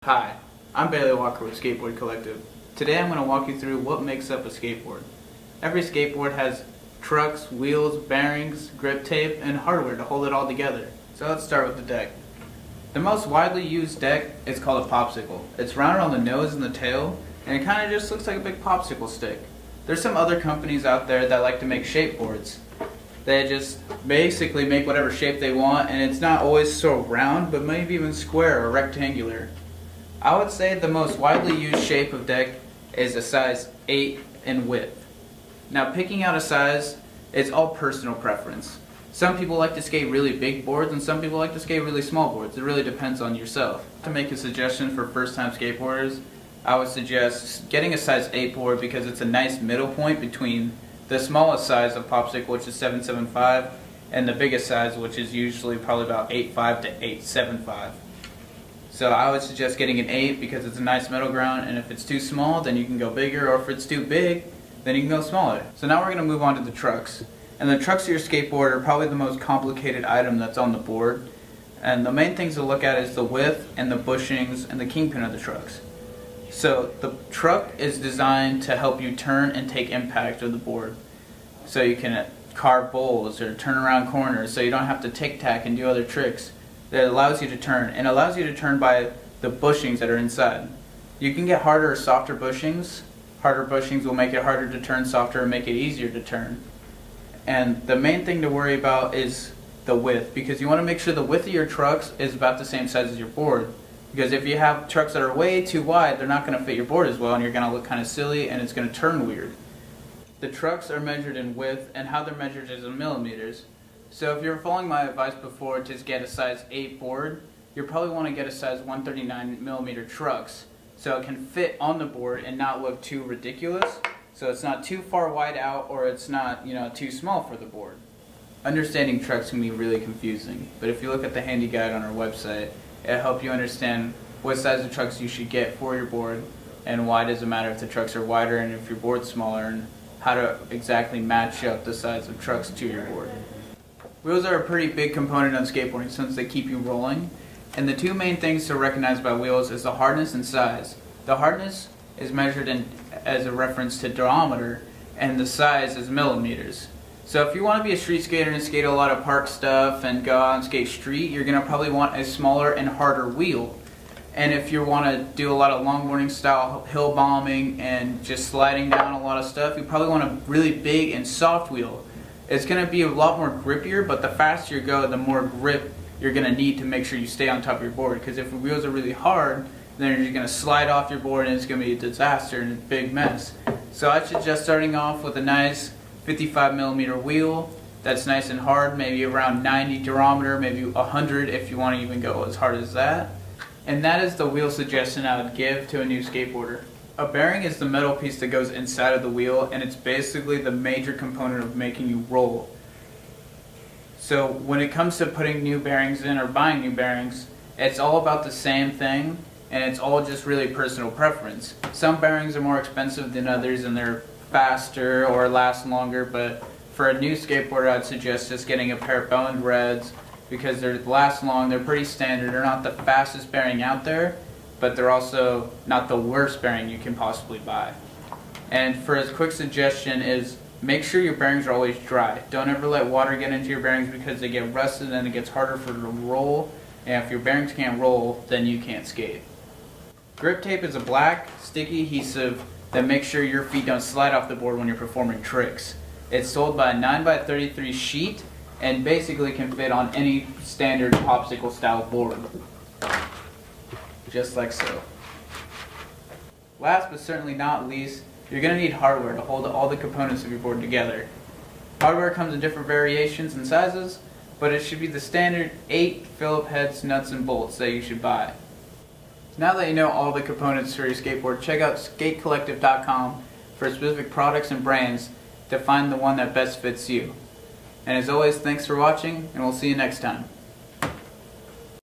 Hi, I'm Bailey Walker with Skateboard Collective. Today I'm going to walk you through what makes up a skateboard. Every skateboard has trucks, wheels, bearings, grip tape, and hardware to hold it all together. So let's start with the deck. The most widely used deck is called a popsicle. It's rounded on the nose and the tail, and it kind of just looks like a big popsicle stick. There's some other companies out there that like to make shape boards. They just basically make whatever shape they want, and it's not always so round, but maybe even square or rectangular. I would say the most widely used shape of deck is a size 8 in width. Now, picking out a size is all personal preference. Some people like to skate really big boards and some people like to skate really small boards. It really depends on yourself. To make a suggestion for first-time skateboarders, I would suggest getting a size 8 board because it's a nice middle point between the smallest size of popsicle, which is 775, and the biggest size, which is usually probably about 8.5 to 8.75. So I would suggest getting an 8 because it's a nice middle ground, and if it's too small, then you can go bigger, or if it's too big, then you can go smaller. So now we're going to move on to the trucks. And the trucks of your skateboard are probably the most complicated item that's on the board. And the main things to look at is the width and the bushings and the kingpin of the trucks. So the truck is designed to help you turn and take impact of the board. So you can carve bowls or turn around corners so you don't have to tic-tac and do other tricks. That allows you to turn, and allows you to turn by the bushings that are inside. You can get harder or softer bushings. Harder bushings will make it harder to turn, softer will make it easier to turn. And the main thing to worry about is the width, because you want to make sure the width of your trucks is about the same size as your board. Because if you have trucks that are way too wide, they're not going to fit your board as well, and you're going to look kind of silly, and it's going to turn weird. The trucks are measured in width, and how they're measured is in millimeters. So if you're following my advice before to get a size 8 board, you probably want to get a size 139 millimeter trucks so it can fit on the board and not look too ridiculous. So it's not too far wide out, or it's not, too small for the board. Understanding trucks can be really confusing, but if you look at the handy guide on our website, it'll help you understand what size of trucks you should get for your board, and why does it matter if the trucks are wider and if your board's smaller, and how to exactly match up the size of trucks to your board. Wheels are a pretty big component on skateboarding since they keep you rolling, and the two main things to recognize by wheels is the hardness and size. The hardness is measured as a reference to diameter, and the size is millimeters. So if you want to be a street skater and skate a lot of park stuff and go out and skate street, you're going to probably want a smaller and harder wheel. And if you want to do a lot of longboarding style hill bombing and just sliding down a lot of stuff, you probably want a really big and soft wheel. It's going to be a lot more grippier, but the faster you go, the more grip you're going to need to make sure you stay on top of your board. Because if the wheels are really hard, then you're going to slide off your board and it's going to be a disaster and a big mess. So I suggest starting off with a nice 55 millimeter wheel that's nice and hard, maybe around 90 diameter, maybe 100 if you want to even go as hard as that. And that is the wheel suggestion I would give to a new skateboarder. A bearing is the metal piece that goes inside of the wheel, and it's basically the major component of making you roll. So when it comes to putting new bearings in or buying new bearings, it's all about the same thing, and it's all just really personal preference. Some bearings are more expensive than others and they're faster or last longer, but for a new skateboarder I'd suggest just getting a pair of boned reds because they last long, they're pretty standard, they're not the fastest bearing out there, but they're also not the worst bearing you can possibly buy. And for a quick suggestion is make sure your bearings are always dry. Don't ever let water get into your bearings because they get rusted and it gets harder for them to roll, and if your bearings can't roll, then you can't skate. Grip tape is a black, sticky adhesive that makes sure your feet don't slide off the board when you're performing tricks. It's sold by a 9x33 sheet and basically can fit on any standard popsicle style board. Just like so. Last but certainly not least, you're going to need hardware to hold all the components of your board together. Hardware comes in different variations and sizes, but it should be the standard 8 Phillips heads, nuts, and bolts that you should buy. Now that you know all the components for your skateboard, check out skatecollective.com for specific products and brands to find the one that best fits you. And as always, thanks for watching, and we'll see you next time.